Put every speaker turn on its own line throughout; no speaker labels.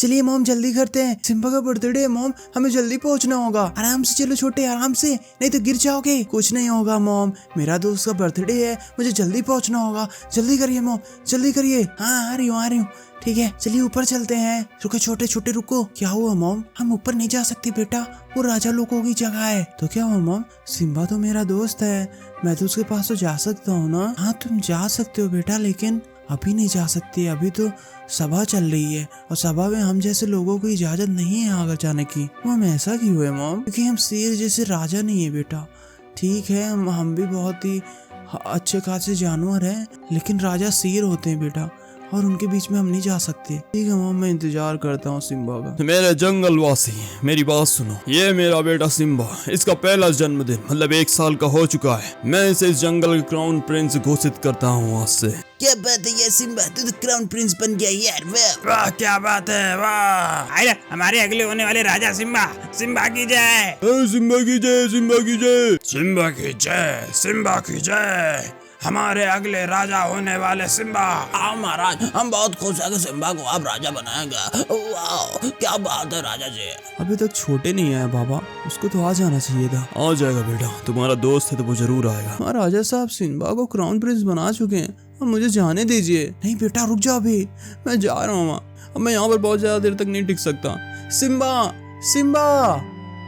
चलिए मॉम जल्दी करते हैं, सिम्बा का बर्थडे है मॉम, हमें जल्दी पहुंचना होगा। आराम से चलो छोटे, आराम से, नहीं तो गिर जाओगे। कुछ नहीं होगा मॉम, मेरा दोस्त का बर्थडे है, मुझे जल्दी पहुंचना होगा। जल्दी करिए मॉम, जल्दी करिए। हाँ आ रही हूँ। ठीक है चलिए ऊपर चलते हैं। रुको छोटे छोटे रुको। क्या हुआ मॉम? हम ऊपर नहीं जा सकते बेटा, वो राजा लोगों की जगह है। तो क्या हुआ मॉम? सिम्बा तो मेरा दोस्त है, मैं तो उसके पास तो जा सकता हूँ ना। हाँ तुम जा सकते हो बेटा, लेकिन अभी नहीं जा सकते, अभी तो सभा चल रही है और सभा में हम जैसे लोगों को इजाजत नहीं है आगे जाने की। मॉम ऐसा क्यों है मॉम? क्योंकि हम शेर जैसे राजा नहीं है बेटा। ठीक है हम भी बहुत ही अच्छे खासे जानवर हैं, लेकिन राजा शेर होते हैं बेटा, और उनके बीच में हम नहीं जा सकते। ठीक है मॉम, मैं इंतजार करता हूँ सिम्बा का।
मेरे जंगलवासी मेरी बात सुनो, ये मेरा बेटा सिम्बा, इसका पहला जन्मदिन मतलब 1 साल का हो चुका है। मैं इसे इस जंगल के क्राउन प्रिंस घोषित करता हूँ आज से।
क्या बात है ये सिम्बा, तू तो क्राउन प्रिंस बन गया यार।
वाह क्या बात है, वाह। अरे हमारे अगले होने वाले राजा सिम्बा, सिम्बा की जय।
सिम्बा की जय, सिम्बा की जय,
सिम्बा की जय, सिम्बा की जय, हमारे अगले राजा होने वाले सिम्बा।
हाँ महाराज, हम बहुत खुश है कि सिम्बा को आप राजा बनाएंगे। वाह क्या बात है राजा जी।
अभी तक छोटे नहीं आया बाबा, उसको तो आ जाना चाहिए था। आ जाएगा बेटा, तुम्हारा दोस्त है तो वो जरूर आएगा।
हाँ राजा साहब सिम्बा को क्राउन प्रिंस बना चुके हैं, अब मुझे जाने दीजिए। नहीं बेटा रुक जाओ, अभी मैं जा रहा हूँ वहाँ, अब मैं यहाँ पर बहुत ज्यादा देर तक नहीं टिक सकता। Simba Simba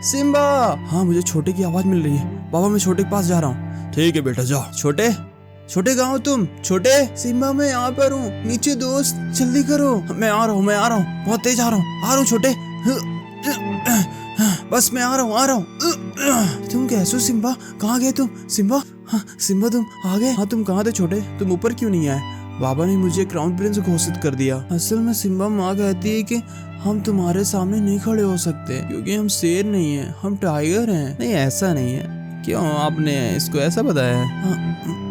Simba. हाँ मुझे छोटे की आवाज मिल रही है, बाबा मैं छोटे के पास जा रहा हूँ।
ठीक है बेटा जाओ।
छोटे छोटे कहाँ हो तुम? छोटे। सिम्बा मैं यहाँ पर हूँ, नीचे दोस्त, जल्दी करो। मैं आ रहा हूँ, बहुत तेज आ रहा हूँ छोटे। बस मैं आ रहा हूँ। तुम कैसे हो सिम्बा? कहाँ गए तुम सिम्बा? हाँ सिम्बा तुम आ गए? हाँ तुम कहाँ थे छोटे, तुम ऊपर क्यों नहीं आए? बाबा ने मुझे क्राउन प्रिंस घोषित कर दिया। असल में सिम्बा माँ कहती है कि हम तुम्हारे सामने नहीं खड़े हो सकते क्योंकि हम शेर नहीं है, हम टाइगर हैं। नहीं ऐसा नहीं है। क्यों आपने इसको ऐसा बताया है?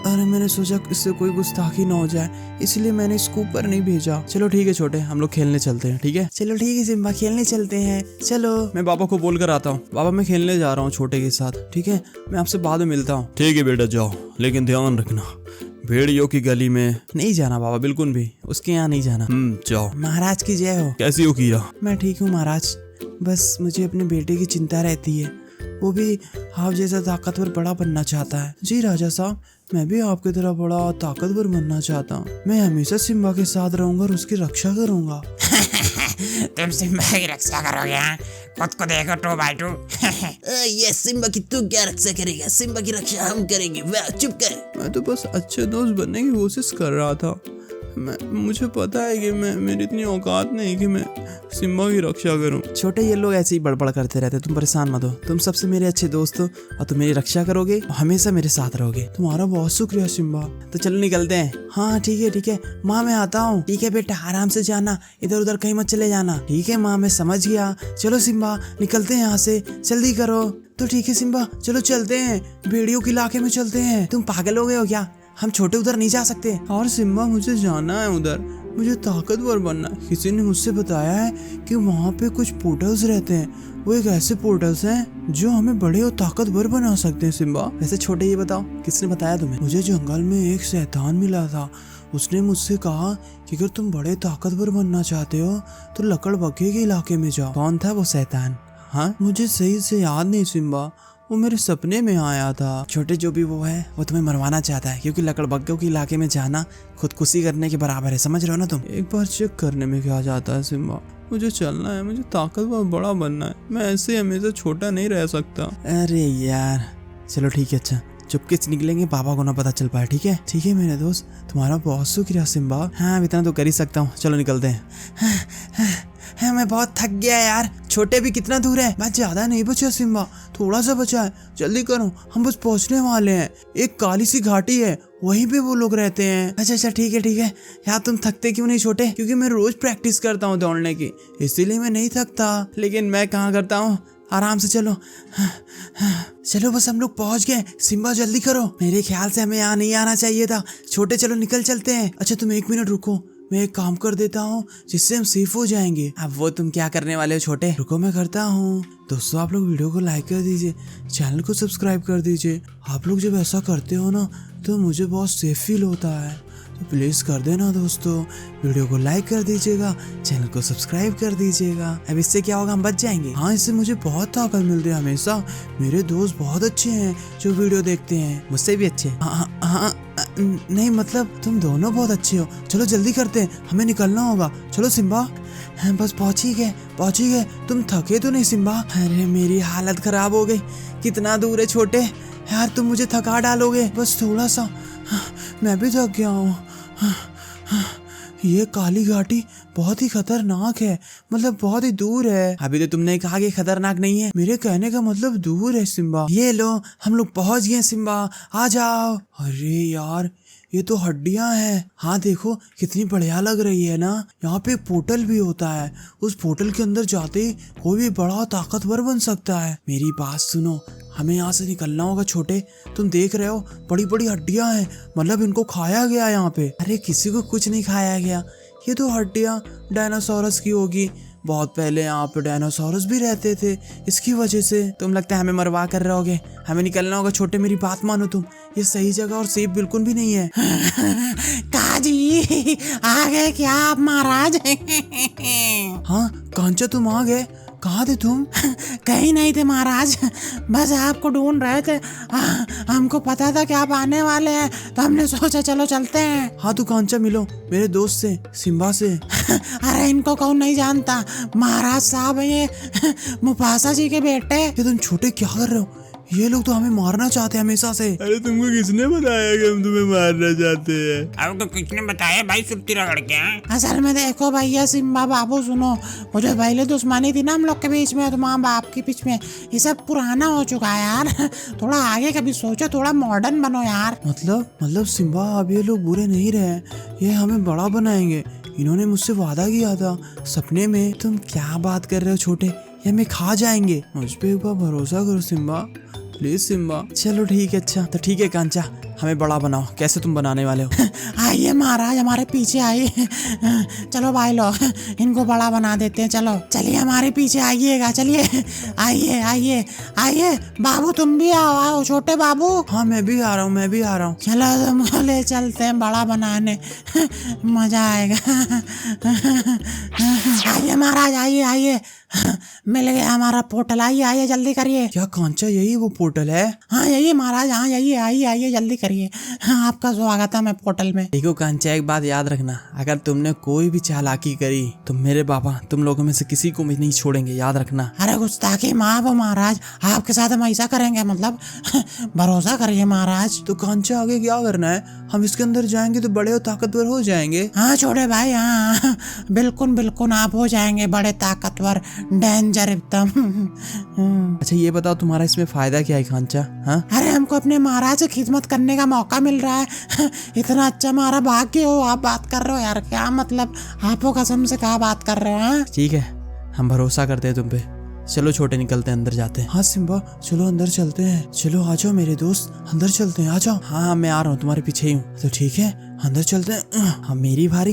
अरे मैंने सोचा इससे कोई गुस्ताखी ना हो जाए, इसलिए मैंने इसको ऊपर नहीं भेजा। चलो ठीक है छोटे, हम लोग खेलने चलते हैं। ठीक है चलो ठीक है सिम्बा, खेलने चलते हैं। चलो मैं पापा को बोल कर आता हूँ। पापा मैं खेलने जा रहा हूँ छोटे के साथ, ठीक है मैं आपसे बाद में मिलता हूँ।
ठीक है बेटा जाओ, लेकिन ध्यान रखना भेड़ियों की गली में
नहीं जाना बाबा, बिल्कुल भी उसके यहाँ नहीं जाना।
जाओ।
महाराज की जय हो।
कैसी हो कीरा?
मैं ठीक हूँ महाराज, बस मुझे अपने बेटे की चिंता रहती है, वो भी आप जैसा ताकतवर बड़ा बनना चाहता है। जी राजा साहब, मैं भी आपकी तरह बड़ा ताकतवर बनना चाहता हूँ। मैं हमेशा सिम्बा के साथ रहूंगा और उसकी रक्षा करूंगा।
तुम सिम्बा की रक्षा करोगे? खुद को देखो 2x2।
ये सिम्बा की तू क्या रक्षा करेगा, सिम्बा की रक्षा हम करेंगे। वाह चुप कर। मैं तो बस अच्छे दोस्त बनने की कोशिश कर रहा था। मुझे पता है कि मेरी इतनी औकात नहीं कि मैं सिम्बा की रक्षा करूं। छोटे ये लोग ऐसे ही बड़बड़ करते रहते, तुम परेशान मत हो। तुम सबसे मेरे अच्छे दोस्त हो और तुम मेरी रक्षा करोगे, हमेशा मेरे साथ रहोगे। तुम्हारा बहुत शुक्रिया सिम्बा। तो चलो निकलते हैं। हाँ ठीक है माँ मैं आता हूँ। ठीक है बेटा आराम से जाना, इधर उधर कहीं मत चले जाना। ठीक है माँ मैं समझ गया। चलो सिम्बा निकलते हैं यहाँ से, जल्दी करो। तो ठीक है सिम्बा चलो चलते हैं, भेड़ियों के इलाके में चलते हैं। तुम पागल हो गए हो क्या? हम छोटे उधर नहीं जा सकते। और सिम्बा मुझे जाना है उधर, मुझे ताकतवर बनना है। किसी ने मुझसे बताया है कि वहाँ पे कुछ पोर्टल्स रहते हैं, वो एक ऐसे पोर्टल्स हैं जो हमें बड़े और ताकतवर बना सकते हैं। सिम्बा वैसे छोटे ये बताओ किसने बताया तुम्हें? मुझे जंगल में एक शैतान मिला था, उसने मुझसे कहा कि अगर तुम बड़े ताकतवर बनना चाहते हो तो लकड़बग्घे के इलाके में जाओ। कौन था वो शैतान? हाँ मुझे सही से याद नहीं सिम्बा, वो मेरे सपने में आया था। छोटे जो भी वो है वो तुम्हें मरवाना चाहता है, क्योंकि लकड़बग्घों के इलाके में जाना खुदकुशी करने के बराबर है, समझ रहे हो ना तुम? एक बार चेक करने में क्या जाता है सिम्बा, मुझे चलना है, मुझे ताकतवर बड़ा बनना है, मैं ऐसे हमेशा छोटा नहीं रह सकता। अरे यार चलो ठीक है, अच्छा चुपके से निकलेंगे, पापा को ना पता चल पाए। ठीक है मेरे दोस्त, तुम्हारा बहुत शुक्रिया सिम्बा। हाँ इतना तो कर ही सकता हूँ, चलो निकलते हैं। मैं बहुत थक गया यार। छोटे भी कितना दूर है? बस ज्यादा नहीं बचा सिम्बा, थोड़ा सा बचा है, जल्दी करो हम बस पहुंचने वाले हैं। एक काली सी घाटी है, वहीं पे वो लोग रहते हैं। अच्छा ठीक है यार, तुम थकते क्यों नहीं छोटे? क्योंकि मैं रोज प्रैक्टिस करता हूँ दौड़ने की, इसीलिए मैं नहीं थकता। लेकिन मैं कहाँ करता हूँ, आराम से चलो। चलो बस हम लोग पहुंच गए। सिम्बा जल्दी करो, मेरे ख्याल से हमें यहाँ नहीं आना चाहिए था। छोटे चलो निकल चलते हैं। अच्छा तुम 1 मिनट रुको, मैं एक काम कर देता हूँ जिससे हम सेफ हो जाएंगे। अब वो तुम क्या करने वाले हो छोटे? रुको मैं करता हूँ। दोस्तों आप लोग वीडियो को लाइक कर दीजिए, चैनल को सब्सक्राइब कर दीजिए। आप लोग जब ऐसा करते हो ना तो मुझे बहुत सेफ फील होता है। तो प्लीज़ कर देना दोस्तों, वीडियो को लाइक कर दीजिएगा, चैनल को सब्सक्राइब कर दीजिएगा। अब इससे क्या होगा, हम बच जाएंगे। हाँ, इससे मुझे बहुत ताकत मिलती है हमेशा। मेरे दोस्त बहुत अच्छे हैं जो वीडियो देखते हैं, मुझसे भी अच्छे। हाँ, नहीं मतलब तुम दोनों बहुत अच्छे हो। चलो जल्दी करते हैं, हमें निकलना होगा। चलो सिम्बा। बस पहुंच ही गए। तुम थके तो नहीं सिम्बा? अरे मेरी हालत खराब हो गई। कितना दूर है छोटे यार, तुम मुझे थका डालोगे बस थोड़ा सा। मैं भी थक गया हूँ। ये काली घाटी बहुत ही खतरनाक है, मतलब बहुत ही दूर है। अभी तो तुमने कहा कि खतरनाक नहीं है, मेरे कहने का मतलब दूर है सिम्बा। ये लो, हम लोग पहुंच गए सिम्बा, आ जाओ। अरे यार, ये तो हड्डियां हैं। हाँ देखो कितनी बढ़िया लग रही है ना। यहाँ पे एक पोर्टल भी होता है, उस पोर्टल के अंदर जाते ही कोई भी बड़ा ताकतवर बन सकता है। मेरी बात सुनो, हमें यहाँ से निकलना होगा छोटे। तुम देख रहे हो बड़ी बड़ी हड्डियां हैं, मतलब इनको खाया गया यहाँ पे। अरे किसी को कुछ नहीं खाया गया, ये तो हड्डियां डायनासोरस की होगी। बहुत पहले यहाँ पे डायनासोरस भी रहते थे, इसकी वजह से। तुम लगता है हमें मरवा कर रहोगे। हमें निकलना होगा छोटे, मेरी बात मानो तुम। ये सही जगह और सेफ बिल्कुल भी नहीं है।
काजी आ गए क्या आप महाराज?
हाँ कांचा, तुम आ गए। कहाँ थे तुम?
कहीं नहीं थे महाराज, बस आपको ढूंढ रहे थे। हमको पता था कि आप आने वाले हैं, तो हमने सोचा चलो चलते हैं।
हाँ तो कांचा मिलो मेरे दोस्त से, सिम्बा से।
अरे इनको कौन नहीं जानता, महाराज साहब है ये, मुफासा जी के बेटे।
ये तुम छोटे क्या कर रहे हो? ये लोग तो हमें मारना चाहते हैं हमेशा से।
अरे तुमको किसने बताया कि हम तुम्हें मारना चाहते हैं?
अब तो किसने बताया भाई, सुर्ती रगड़ के। असल में देखो भैया सिम्बा बाबू, सुनो, वो जो पहले दुश्मनी थी ना हम लोग के बीच में, तो माँ बाप के बीच में, ये सब पुराना हो चुका है यार। थोड़ा आगे कभी सोचो, थोड़ा मॉडर्न बनो यार।
मतलब सिम्बा, अब ये लोग बुरे नहीं रहे, ये हमें बड़ा बनाएंगे। इन्होंने मुझसे वादा किया था सपने में। तुम क्या बात कर रहे हो छोटे, ये हमें खा जाएंगे। मुझ पे एक बार भरोसा करो सिम्बा, प्लीज सिम्बा। चलो ठीक है, अच्छा तो ठीक है कांचा, हमें बड़ा बनाओ। कैसे तुम बनाने वाले हो?
आइए महाराज, हमारे पीछे आइए। चलो भाई लोग, इनको बड़ा बना देते हैं। चलो चलिए हमारे पीछे आइएगा, चलिए आइए। बाबू तुम भी आओ छोटे बाबू।
हाँ मैं भी आ रहा हूँ।
चलो तुमको ले चलते हैं बड़ा बनाने, मजा आएगा। आइए महाराज, आइए। मिल गया हमारा पोर्टल, आइए जल्दी करिए।
क्या कांचा, यही वो पोर्टल है?
हाँ यही महाराज, हाँ यही, आइए जल्दी करिए। हाँ, आपका स्वागत है मैं पोर्टल में।
देखो कांचा, एक बात याद रखना, अगर तुमने कोई भी चालाकी करी तो मेरे पापा तुम लोगों में से किसी को भी नहीं छोड़ेंगे, याद रखना।
अरे गुस्ताखी माफ हो महाराज, आपके साथ हम ऐसा करेंगे, मतलब भरोसा करिए महाराज।
तो कांचा आगे क्या करना है? हम इसके अंदर जाएंगे तो बड़े और ताकतवर हो जाएंगे।
हाँ छोटे भाई, हाँ बिल्कुल आप हो जाएंगे बड़े ताकतवर, डेंजर एकदम।
अच्छा ये बताओ, तुम्हारा इसमें फायदा क्या है कांचा? हाँ,
अरे हमको अपने महाराज की खिदमत करने का मौका मिल रहा है। इतना अच्छा हमारा भाग्य हो, आप बात कर रहे हो यार, क्या मतलब, आपको कसम से क्या बात कर रहे हो?
ठीक है, हम भरोसा करते हैं तुम पे। चलो छोटे, निकलते हैं, अंदर जाते हैं। हाँ सिम्बा, चलो अंदर चलते हैं। चलो आ जाओ मेरे दोस्त, अंदर चलते हैं, आ जाओ। हाँ मैं आ रहा हूँ, तुम्हारे पीछे ही हूँ। तो ठीक है, अंदर चलते हैं। हाँ मेरी बारी।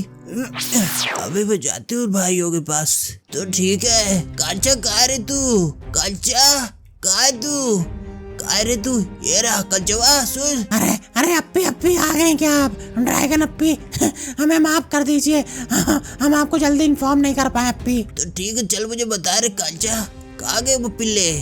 अबे मैं जाती हूँ भाइयों के पास। तो ठीक है, कांचा कहाँ रे तू? कांचा कहाँ है तू? कहाँ रे तू? ये रहा कंचवा, सुन।
अरे अप्पी आ गए क्या आप? ड्रैगन अप्पी, हमें माफ कर दीजिए, हम आपको जल्दी इन्फॉर्म नहीं कर पाए अप्पी।
तो ठीक है, चल मुझे बता रे कांचा, कहाँ गए वो पिल्ले?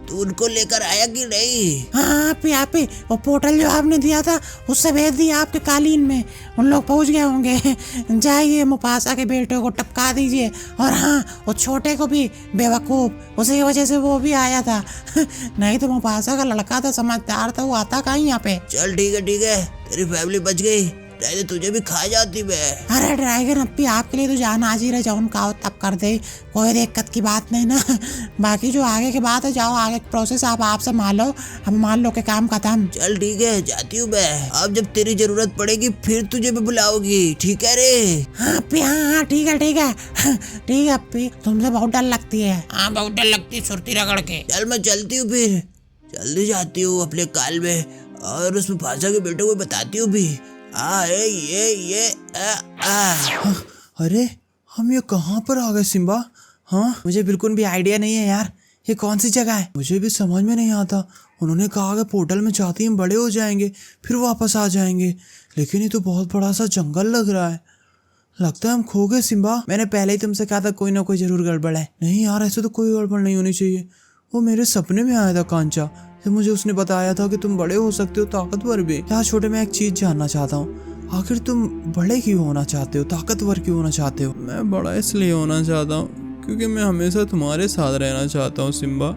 तू उनको लेकर आया कि नहीं?
हाँ अप्पी, वो पोर्टल जो आपने दिया था उससे भेज दिया आपके कालीन में, उन लोग पहुंच गए होंगे। जाइए मुफासा के बेटे को टपका दीजिए, और हाँ वो छोटे को भी, बेवकूफ, उसी वजह से वो भी आया था। नहीं तो मुफासा का लड़का था, समझदार था, वो आता कहीं यहाँ पे।
चल ठीक है, तेरी फैमिली बच गई, नहीं तो तुझे भी खा जाती मैं।
अरे ड्रैगन अप्पी, आपके लिए तो जान आज ही रहे, जाओ उनका तब कर दे, कोई दिक्कत की बात नहीं ना। बाकी जो आगे की बात है, जाओ आगे प्रोसेस आप संभाल लो, हम मान लो के काम खत्म।
चल ठीक है, जाती हूँ मैं। अब जब तेरी जरूरत पड़ेगी फिर तुझे भी बुलाओगी, ठीक है रे?
हाँ अप्पी, हाँ ठीक है अप्पी, तुमसे बहुत डर लगती है। हाँ बहुत डर लगती है, सुरती रगड़ के।
चल मैं चलती हूँ, फिर जल्दी जाती हूँ अपने काल में, और उस मुफासा के बेटे को बताती हूँ भी।
अरे हम ये कहाँ पर आ गए सिम्बा? हाँ मुझे बिल्कुल भी आइडिया नहीं है यार, ये कौन सी जगह है? मुझे भी समझ में नहीं आता। उन्होंने कहा कि पोर्टल में जाते ही हम बड़े हो जाएंगे, फिर वापस आ जाएंगे, लेकिन ये तो बहुत बड़ा सा जंगल लग रहा है। लगता है हम खो गए सिम्बा। मैंने पहले ही तुमसे कहा था कोई ना कोई जरूर गड़बड़ है। नहीं यार, ऐसे तो कोई गड़बड़ नहीं होनी चाहिए। वो मेरे सपने में आया था कांचा, जब मुझे उसने बताया था कि तुम बड़े हो सकते हो, ताकतवर भी। यार छोटे, मैं एक चीज जानना चाहता हूँ, आखिर तुम बड़े क्यों होना चाहते हो, ताकतवर क्यों होना चाहते हो? मैं बड़ा इसलिए होना चाहता हूँ क्योंकि मैं हमेशा तुम्हारे साथ रहना चाहता हूँ सिम्बा।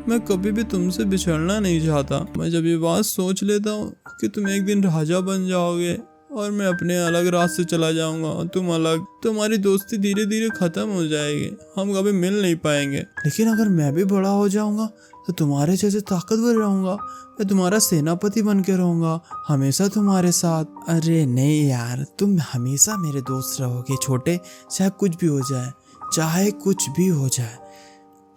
मैं कभी भी तुमसे बिछड़ना नहीं चाहता। मैं जब ये बात सोच लेता हूँ कि तुम एक दिन राजा बन जाओगे और मैं अपने अलग रास्ते चला जाऊंगा और तुम अलग, तो हमारी दोस्ती धीरे धीरे खत्म हो जाएगी, हम कभी मिल नहीं पाएंगे। लेकिन अगर मैं भी बड़ा हो जाऊंगा तो तुम्हारे जैसे ताकतवर रहूंगा, मैं तुम्हारा सेनापति बन के रहूंगा, हमेशा तुम्हारे साथ। अरे नहीं यार, तुम हमेशा मेरे दोस्त रहोगे छोटे, चाहे कुछ भी हो जाए, चाहे कुछ भी हो जाए,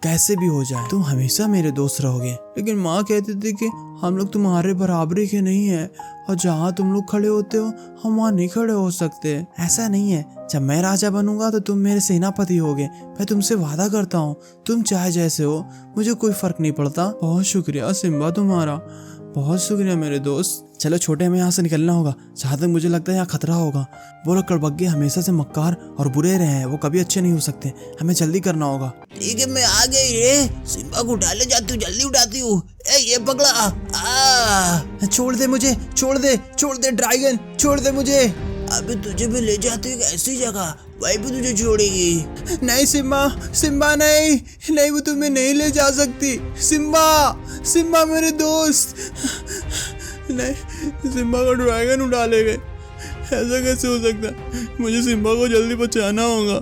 कैसे भी हो जाए, तुम हमेशा मेरे दोस्त रहोगे। लेकिन माँ कहती थी कि हम लोग तुम्हारे बराबरी के नहीं है और जहाँ तुम लोग खड़े होते हो हम वहाँ नहीं खड़े हो सकते। ऐसा नहीं है, जब मैं राजा बनूंगा तो तुम मेरे सेनापति होगे। मैं तुमसे वादा करता हूँ, तुम चाहे जैसे हो, मुझे कोई फर्क नहीं पड़ता। बहुत शुक्रिया सिम्बा तुम्हारा, बहुत शुक्रिया मेरे दोस्त। चलो छोटे, हमें यहाँ से निकलना होगा। जहाँ तक मुझे लगता है यहाँ खतरा होगा। वो लोग कड़बग्गे हमेशा से मक्कार और बुरे रहे हैं, वो कभी अच्छे नहीं हो सकते। हमें जल्दी करना होगा।
ठीक है, मैं आ गई रे। सिम्बा को उठा ले जाती हूँ, जल्दी उठाती हूँ। ए ये पकड़ा।
छोड़ दे मुझे, छोड़ दे, छोड़ दे ड्रैगन, छोड़ दे मुझे।
अबे तुझे भी ले जाती हूँ ऐसी जगह, वहीं पे तुझे छोड़ेगी।
नहीं सिम्बा, सिम्बा नहीं, नहीं वो तुम्हें नहीं ले जा सकती। सिम्बा, सिम्बा मेरे दोस्त। नहीं, सिम्बा को ड्रैगन उठा ले गए। ऐसा कैसे हो सकता है? मुझे सिम्बा को जल्दी बचाना होगा।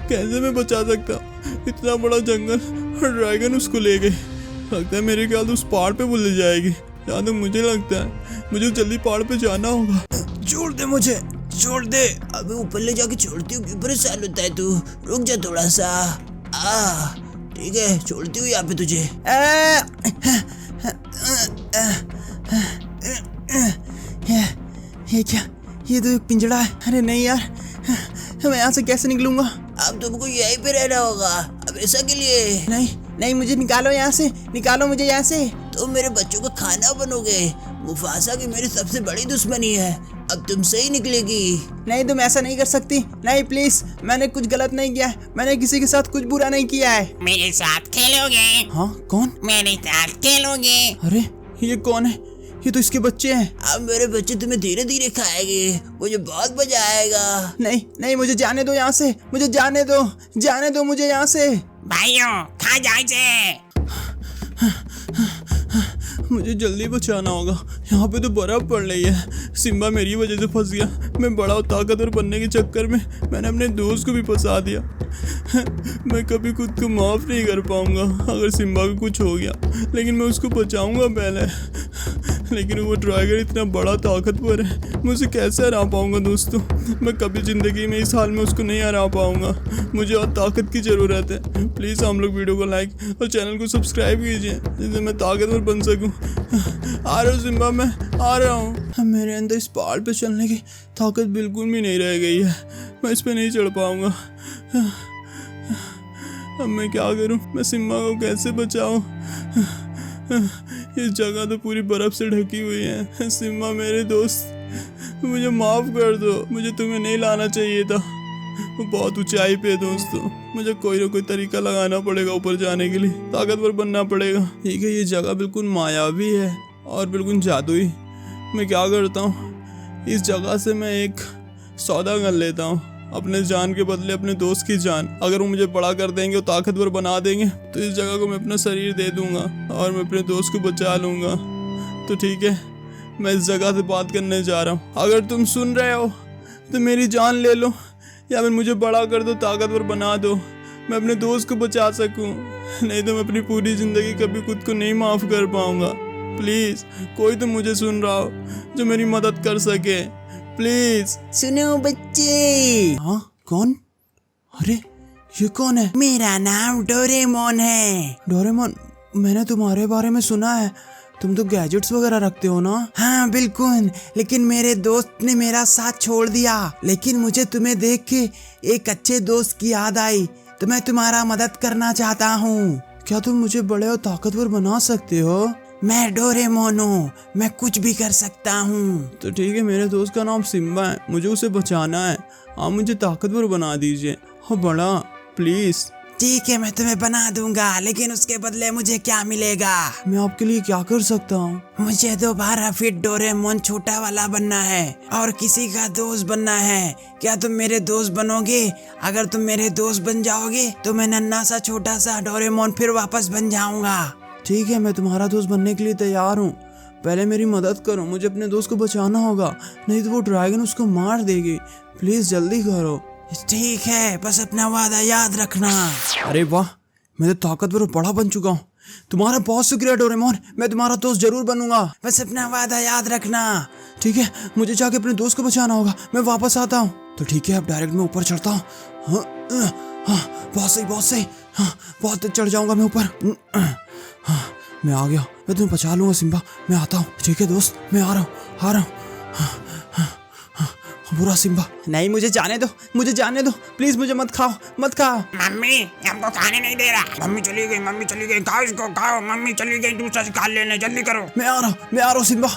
कैसे मैं बचा सकता हूँ? इतना बड़ा जंगल और ड्रैगन उसको ले गए। लगता है मेरे ख्याल उस पहाड़ पे वो ले जाएगी, जहाँ तक मुझे लगता है। मुझे जल्दी पहाड़ पे जाना होगा।
छोड़ दे मुझे, छोड़ दे। अबे ऊपर ले जाके छोड़ती हूँ, क्यों परेशान होता है तू? रुक जा थोड़ा सा। ठीक है, छोड़ती हूँ यहाँ पे तुझे।
ये क्या? ये तो एक पिंजड़ा है। अरे नहीं यार, मैं यहाँ से कैसे निकलूंगा?
अब तुमको यहीं पे रहना होगा। अब ऐसा के लिए
नहीं नहीं, मुझे निकालो यहाँ से, निकालो मुझे यहाँ से।
तुम मेरे बच्चों का खाना बनोगे। मुफासा की मेरी सबसे बड़ी दुश्मनी है, अब तुमसे ही निकलेगी।
नहीं, तुम ऐसा नहीं कर सकती। नहीं प्लीज, मैंने कुछ गलत नहीं किया है, मैंने किसी के साथ कुछ बुरा नहीं किया है।
मेरे साथ खेलोगे?
हाँ कौन?
मेरे साथ खेलोगे?
अरे ये कौन है? ये तो इसके बच्चे हैं।
अब मेरे बच्चे तुम्हें धीरे धीरे खाएंगे, मुझे बहुत मजा आएगा।
नहीं नहीं, मुझे जाने दो यहाँ से, मुझे जाने दो, जाने दो मुझे यहाँ से।
भाइयों खा जाए से।
मुझे जल्दी बचाना होगा, यहाँ पे तो बर्फ पड़ रही है। सिम्बा मेरी वजह से फंस गया। मैं बड़ा और ताकतवर बनने के चक्कर में मैंने अपने दोस्त को भी फंसा दिया। मैं कभी खुद को माफ़ नहीं कर पाऊंगा अगर सिम्बा को कुछ हो गया, लेकिन मैं उसको बचाऊंगा पहले। लेकिन वो ड्रैगन इतना बड़ा ताकतवर है, मैं उसे कैसे हरा पाऊंगा दोस्तों? मैं कभी ज़िंदगी में इस हाल में उसको नहीं हरा पाऊंगा। मुझे और ताकत की ज़रूरत है। प्लीज़ हम लोग वीडियो को लाइक और चैनल को सब्सक्राइब कीजिए, जिससे मैं ताकतवर बन सकूं। आ रहा हूँ सिम्बा, मैं आ रहा हूँ। मेरे अंदर इस पहाड़ पे चलने की ताकत बिल्कुल भी नहीं रह गई है। मैं इस पे नहीं चढ़ पाऊंगा। अब मैं क्या करूं? मैं सिम्बा को कैसे बचाऊं? इस जगह तो पूरी बर्फ से ढकी हुई है। सिम्बा मेरे दोस्त, मुझे माफ़ कर दो। मुझे तुम्हें नहीं लाना चाहिए था। वो बहुत ऊंचाई पे है दोस्तों, मुझे कोई ना कोई तरीका लगाना पड़ेगा ऊपर जाने के लिए, ताकतवर बनना पड़ेगा। ठीक है, ये जगह बिल्कुल मायावी है और बिल्कुल जादुई। मैं क्या करता हूँ, इस जगह से मैं एक सौदा कर लेता हूँ, अपने जान के बदले अपने दोस्त की जान। अगर वो मुझे बड़ा कर देंगे और ताकतवर बना देंगे तो इस जगह को मैं अपना शरीर दे दूंगा और मैं अपने दोस्त को बचा लूँगा। तो ठीक है, मैं इस जगह से बात करने जा रहा हूँ। अगर तुम सुन रहे हो तो मेरी जान ले लो या फिर मुझे बड़ा कर दो, ताकतवर बना दो, मैं अपने दोस्त को बचा सकूं। नहीं तो मैं अपनी पूरी ज़िंदगी कभी खुद को नहीं माफ़ कर पाऊंगा। प्लीज़ कोई तो मुझे सुन रहा हो जो मेरी मदद कर सके, प्लीज़।
सुनो बच्चे।
हाँ कौन? अरे ये कौन है?
मेरा नाम डोरेमोन है।
डोरेमोन, मैंने तुम्हारे बारे में सुना है, तुम तो गैजेट्स वगैरह रखते हो ना?
हाँ बिल्कुल, लेकिन मेरे दोस्त ने मेरा साथ छोड़ दिया। लेकिन मुझे तुम्हें देख के एक अच्छे दोस्त की याद आई, तो मैं तुम्हारा मदद करना चाहता हूँ।
क्या तुम मुझे बड़े और ताकतवर बना सकते हो?
मैं डोरेमोन हूँ, मैं कुछ भी कर सकता हूँ।
तो ठीक है, मेरे दोस्त का नाम सिम्बा है, मुझे उसे बचाना है। आप मुझे ताकतवर बना दीजिए। हाँ बड़ा, प्लीज।
ठीक है, मैं तुम्हें बना दूंगा, लेकिन उसके बदले मुझे क्या मिलेगा?
मैं आपके लिए क्या कर सकता हूँ?
मुझे दोबारा फिर डोरेमोन छोटा वाला बनना है और किसी का दोस्त बनना है। क्या तुम मेरे दोस्त बनोगे? अगर तुम मेरे दोस्त बन जाओगे तो मैं नन्हा सा छोटा सा डोरेमोन फिर वापस बन जाऊंगा।
ठीक है, मैं तुम्हारा दोस्त बनने के लिए तैयार हूँ। पहले मेरी मदद करो, मुझे अपने दोस्त को बचाना होगा, नहीं तो वो ड्रैगन उसको मार देगी। प्लीज जल्दी करो।
ठीक है, बस अपना वादा याद रखना।
अरे वाह, मैं तो ताकतवर और बड़ा बन चुका हूँ। तुम्हारा बहुत शुक्रिया डोरेमोन, मैं तुम्हारा दोस्त जरूर बनूंगा।
बस अपना वादा याद रखना।
ठीक है, मुझे जाके अपने दोस्त को बचाना होगा, मैं वापस आता हूँ। तो ठीक है, अब डायरेक्ट मैं ऊपर चढ़ता हूँ। हाँ, बहुत सही, बहुत सही। हाँ, बहुत तेज चढ़ जाऊंगा मैं ऊपर। हाँ, मैं आ गया, मैं तुम्हें बचा लूंगा सिम्बा, मैं आता हूँ। ठीक है दोस्त, मैं आ रहा हूँ। बुरा सिम्बा, नहीं मुझे जाने दो, मुझे जाने दो, प्लीज मुझे मत खाओ, मत खाओ।
मम्मी हमको खाने नहीं दे रहा। मम्मी चली गई, खाओ इसको, खाओ। मम्मी चली गई दूसरा शिकार लेने, जल्दी करो।
मैं आ रहा हूँ सिम्बा।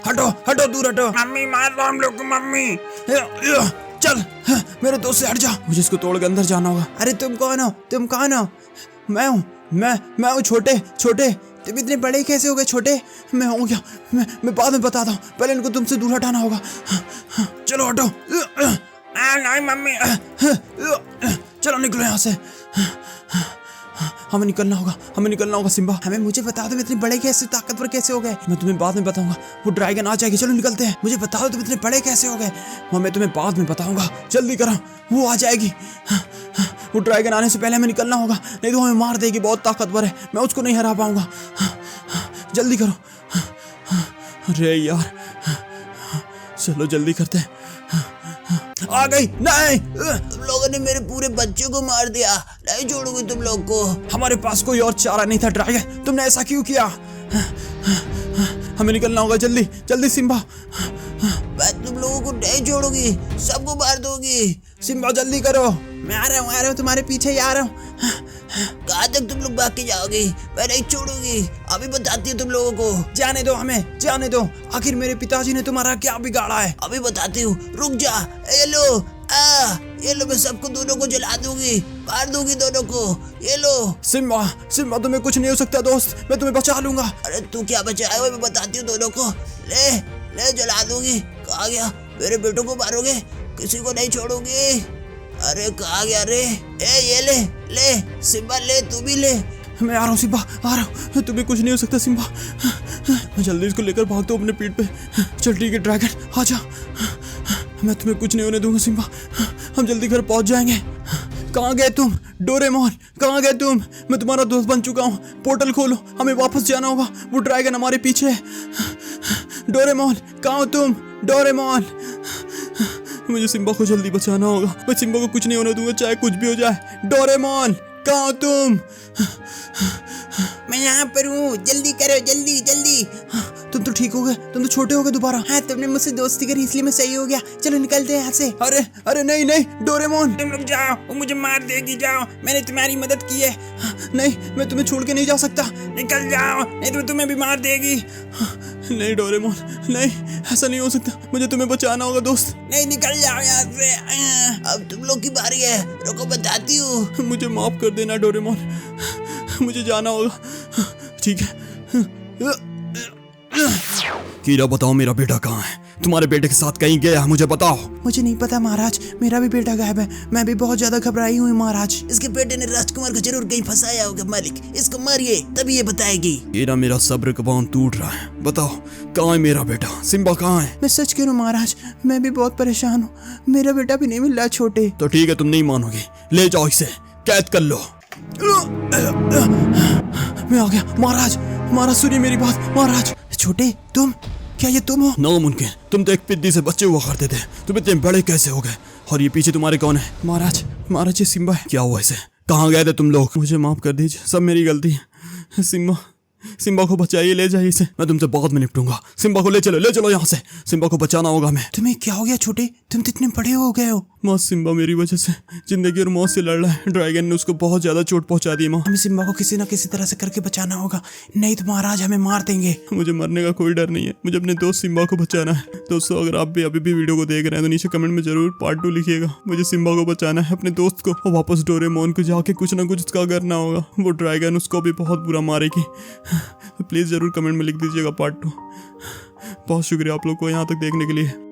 हटो दूर हटो।
मम्मी मार दो हम लोग को, मम्मी।
चल, मेरे दोस्त से हट जा, मुझे इसको तोड़ के अंदर जाना होगा। अरे तुम कौन हो? मैं हूँ छोटे। तुम इतने बड़े कैसे हो गए छोटे? मैं हूँ क्या? मैं बाद में बताता हूँ, पहले इनको तुमसे दूर हटाना होगा। चलो हटो।
नहीं मम्मी।
चलो निकलो यहाँ से। हमें निकलना होगा सिम्बा। मुझे बता दो इतने बड़े कैसे, ताकतवर कैसे हो गए? मैं तुम्हें बाद में बताऊंगा। वो ड्रैगन आ जाएगी, चलो निकलते हैं। मुझे बताओ तुम इतने बड़े कैसे हो गए? मैं तुम्हें बाद में बताऊंगा, जल्दी करो, वो आ जाएगी। वो ड्रैगन आने से पहले हमें निकलना होगा, नहीं तो हमें मार देगी, बहुत ताकतवर है, मैं उसको नहीं हरा पाऊंगा। जल्दी करो। अरे यार, चलो जल्दी करते हैं। आ गई। नहीं,
तुम लोगों ने मेरे पूरे बच्चों को मार दिया, नहीं छोड़ूंगी तुम लोग को।
हमारे पास कोई और चारा नहीं था ड्रैगन, तुमने ऐसा क्यों किया? हमें निकलना होगा, जल्दी सिम्बा।
मैं तुम लोगों को नहीं छोड़ूंगी, सबको मार दूंगी।
सिम्बा जल्दी करो।
मैं आ रहा हूँ, तुम्हारे पीछे ही आ रहा हूँ। कहाँ तक तुम लोग भाग के जाओगे? मैं नहीं छोड़ूंगी, अभी बताती हूँ तुम लोगों को।
जाने दो, आखिर मेरे पिताजी ने तुम्हारा क्या बिगाड़ा है?
अभी बताती हूँ, रुक जा। ये लो, मैं सबको दोनों को जला दूंगी, मार दूंगी दोनों को। ये लो।
सिम्बा तुम्हें कुछ नहीं हो सकता दोस्त, मैं तुम्हें बचा लूंगा।
अरे तू क्या बचाया हुआ? मैं बताती हूँ दोनों को। ले जला दूंगी। कहाँ गया? मेरे बेटों को मारोगे? किसी को नहीं छोड़ूंगी। अरे कहाँ गया रे? ये ले सिम्बा, ले तू भी ले।
मैं आ रहा हूँ सिम्बा, आ रहा हूँ, तुम्हें कुछ नहीं हो सकता सिम्बा। मैं जल्दी इसको लेकर भागता हूँ अपने पीठ पे। चल ठीक है ड्रैगन, आ जा, मैं तुम्हें कुछ नहीं होने दूंगा सिम्बा, हम जल्दी घर पहुंच जाएंगे। कहाँ गए तुम डोरेमोन? कहाँ गए तुम? मैं तुम्हारा दोस्त बन चुका हूँ, पोर्टल खोलो, हमें वापस जाना होगा, वो ड्रैगन हमारे पीछे है। डोरेमोन कहाँ हो तुम? डोरेमोन, मुझे सिम्बा को जल्दी बचाना होगा, मैं सिम्बा को कुछ नहीं होने दूंगा, चाहे कुछ भी हो जाए। डोरेमोन कहाँ हो तुम?
मैं यहाँ पर हूँ, जल्दी करो, जल्दी।
तुम तो ठीक हो गए, तुम तो छोटे हो गए दोबारा।
हाँ, तुमने मुझसे दोस्ती करी इसलिए मैं सही हो गया। चलो निकलते हैं यहाँ से।
अरे नहीं डोरेमोन,
तुम लोग जाओ, वो मुझे मार देगी। जाओ, मैंने तुम्हारी मदद की है।
नहीं, मैं तुम्हें छोड़ के नहीं जा सकता।
निकल जाओ, नहीं तो तुम्हें भी मार देगी।
नहीं डोरेमोन, नहीं, ऐसा नहीं हो सकता, मुझे तुम्हें बचाना होगा दोस्त।
नहीं, निकल जाओ यहाँ से।
अब तुम लोग की बारी है, रुको बताती हूँ।
मुझे माफ कर देना डोरेमोन, मुझे जाना होगा। ठीक है। कीड़ा बताओ, मेरा बेटा कहाँ है? तुम्हारे बेटे के साथ कहीं गया है, मुझे बताओ। मुझे नहीं पता महाराज, मेरा भी बेटा गायब है, मैं भी बहुत ज्यादा घबराई हुई महाराज।
इसके बेटे ने राजकुमार को जरूर कहीं फंसाया होगा मालिक, इसको मारिए तभी ये बताएगी।
कीड़ा, मेरा सब्र का बांध टूट रहा है, बताओ कहाँ है मेरा बेटा? सिम्बा कहाँ है?
मैं सच कह रहा हूँ महाराज, मैं भी बहुत परेशान हूँ, मेरा बेटा भी नहीं मिल रहा छोटे।
तो ठीक है, तुम नहीं मानोगे, ले जाओ इसे, कैद कर लो।
मैं आ गया महाराज सुनिए मेरी बात महाराज। छोटे तुम, क्या ये तुम हो?
नामुमकिन, तुम तो एक पिद्दी से बच्चे हुआ करते थे, तुम इतने बड़े कैसे हो गए? और ये पीछे तुम्हारे कौन है?
महाराज ये सिम्बा है।
क्या हुआ इसे? कहाँ गए थे तुम लोग?
मुझे माफ कर दीजिए, सब मेरी गलती है। सिम्बा
सिम्बा को बचाइए, ले जाइए इसे, मैं तुमसे बाद में निपटूंगा। सिम्बा को ले चलो यहाँ से, सिम्बा को बचाना होगा हमें।
तुम्हें क्या हो गया छोटे, तुम तो इतने बड़े हो गए हो।
माँ सिम्बा मेरी वजह से जिंदगी और मौत से लड़ रहा है, ड्रैगन ने उसको बहुत ज्यादा चोट पहुंचा दी माँ।
हमें सिम्बा को किसी ना किसी तरह से करके बचाना होगा, नहीं तो महाराज हमें मार देंगे।
मुझे मरने का कोई डर नहीं है, मुझे अपने दोस्त सिम्बा को बचाना है। दोस्तों अगर आप भी अभी भी वीडियो को देख रहे हैं तो नीचे कमेंट में जरूर पार्ट 2 लिखिएगा। मुझे सिम्बा को बचाना है, अपने दोस्त को, और वापस डोरेमोन को जाके कुछ ना कुछ उसका करना होगा। वो ड्रैगन उसको भी बहुत बुरा मारेगी। तो प्लीज़ ज़रूर कमेंट में लिख दीजिएगा पार्ट 2। बहुत शुक्रिया आप लोग को यहाँ तक देखने के लिए।